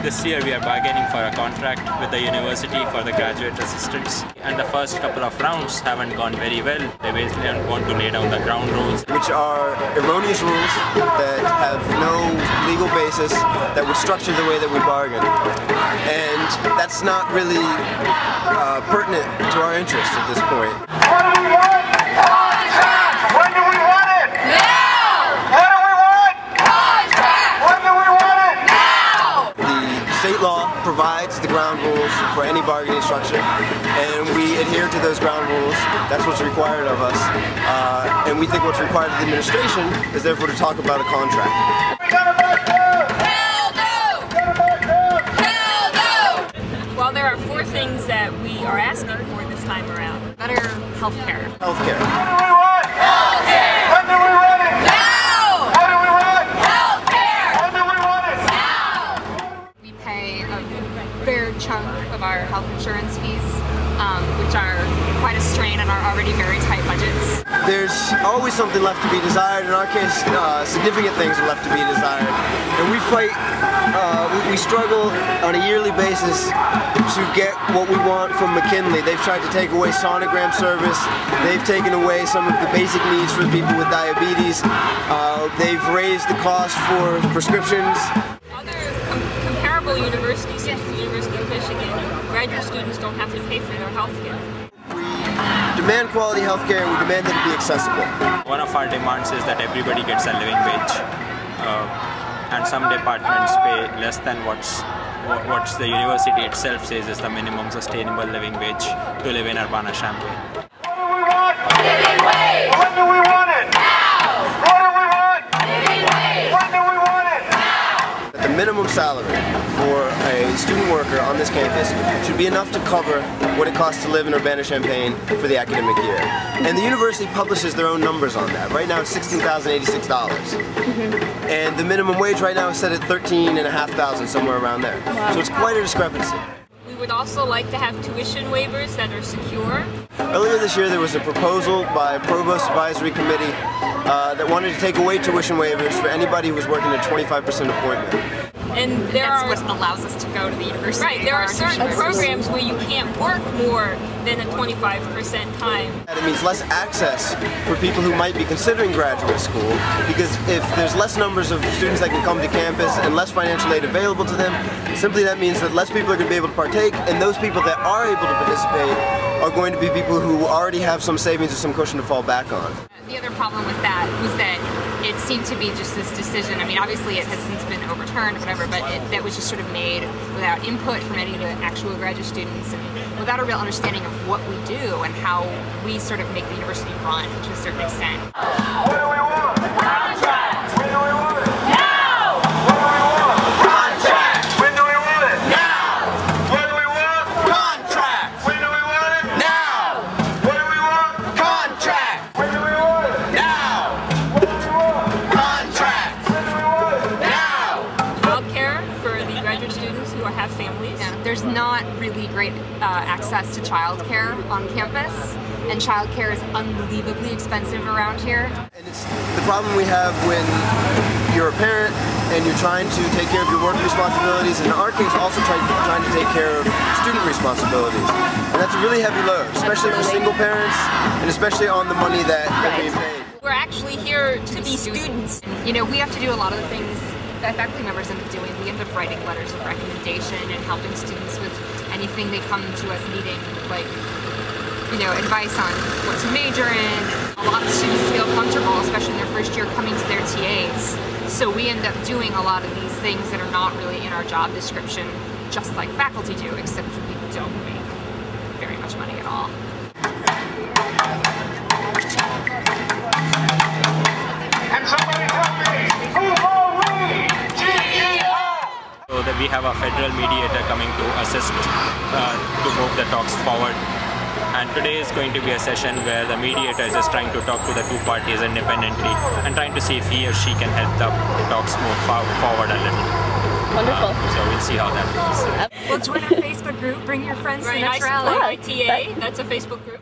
This year we are bargaining for a contract with the university for the graduate assistants, and the first couple of rounds haven't gone very well. They basically want to lay down the ground rules, which are erroneous rules that have no legal basis, that would structure the way that we bargain. And that's not really pertinent to our interest at this point. What do we want? Contract! When do we want it? Now! What do we want? Contract! When do we want it? Now! The state law provides the ground rules for any bargaining structure, and we adhere to those ground rules. That's what's required of us. And we think what's required of the administration is therefore to talk about a contract. Well, there are 4 things that we are asking for this time around. Better healthcare. Healthcare. What do we want? Healthcare! When do we want it? Now! What do we want? Healthcare! When do we want it? Now! We pay a fair chunk of our health insurance fees, which are quite a strain on our already very tight budgets. There's always something left to be desired. In our case, significant things are left to be desired. And we fight, we struggle on a yearly basis to get what we want from McKinley. They've tried to take away sonogram service. They've taken away some of the basic needs for people with diabetes. They've raised the cost for prescriptions. Other comparable universities, such as the University of Michigan, graduate students don't have to pay for their health care. We demand quality health care, and we demand that it be accessible. One of our demands is that everybody gets a living wage, and some departments pay less than what's the university itself says is the minimum sustainable living wage to live in Urbana-Champaign. What do we want? Living wage! When do we want it? Now! What do we want? Living wage! When do we want it? Now! The minimum salary for a student worker on this campus should be enough to cover what it costs to live in Urbana-Champaign for the academic year. And the university publishes their own numbers on that. Right now it's $16,086. And the minimum wage right now is set at $13,500, somewhere around there. Wow. So it's quite a discrepancy. We would also like to have tuition waivers that are secure. Earlier this year there was a proposal by a Provost Advisory Committee that wanted to take away tuition waivers for anybody who was working a 25% appointment. And that's what allows us to go to the university. Right, there are certain programs where you can't work more than a 25% time. And it means less access for people who might be considering graduate school, because if there's less numbers of students that can come to campus and less financial aid available to them, simply that means that less people are going to be able to partake, and those people that are able to participate are going to be people who already have some savings or some cushion to fall back on. The other problem with that was that it seemed to be just this decision. I mean, obviously it has since been overturned or whatever, but that was just sort of made without input from any of the actual graduate students and without a real understanding of what we do and how we sort of make the university run to a certain extent. What do we want? Contract! When do we want it? Now! What do we want? Contract! When do we want it? Now! What do we want? Contract! When do we want it? Now! What do we want? Contract! When do we want it? Now! What do we want? Contract! When do we want it? Now! Childcare for the graduate students who have families. Yeah, there's not really great access to childcare on campus, and childcare is unbelievably expensive around here. And it's the problem we have when you're a parent and you're trying to take care of your work responsibilities, and in our case also trying to take care of student responsibilities. And that's a really heavy load, especially for single parents, and especially on the money that they're being paid. We're actually here to be students. You know, we have to do a lot of the things that faculty members end up doing. We end up writing letters of recommendation and helping students with anything they come to us needing, like, you know, advice on what to major in. A lot of students feel comfortable, especially in their first year, coming to their TAs. So we end up doing a lot of these things that are not really in our job description, just like faculty do, except we don't make very much money at all. And somebody tell me, who are we? GEO! So that we have a federal mediator coming to assist to move the talks forward. And today is going to be a session where the mediator is just trying to talk to the two parties independently and trying to see if he or she can help the talks move forward a little. Wonderful. So we'll see how that goes. Well, join our Facebook group. Bring your friends to the next rally. TA, that's a Facebook group.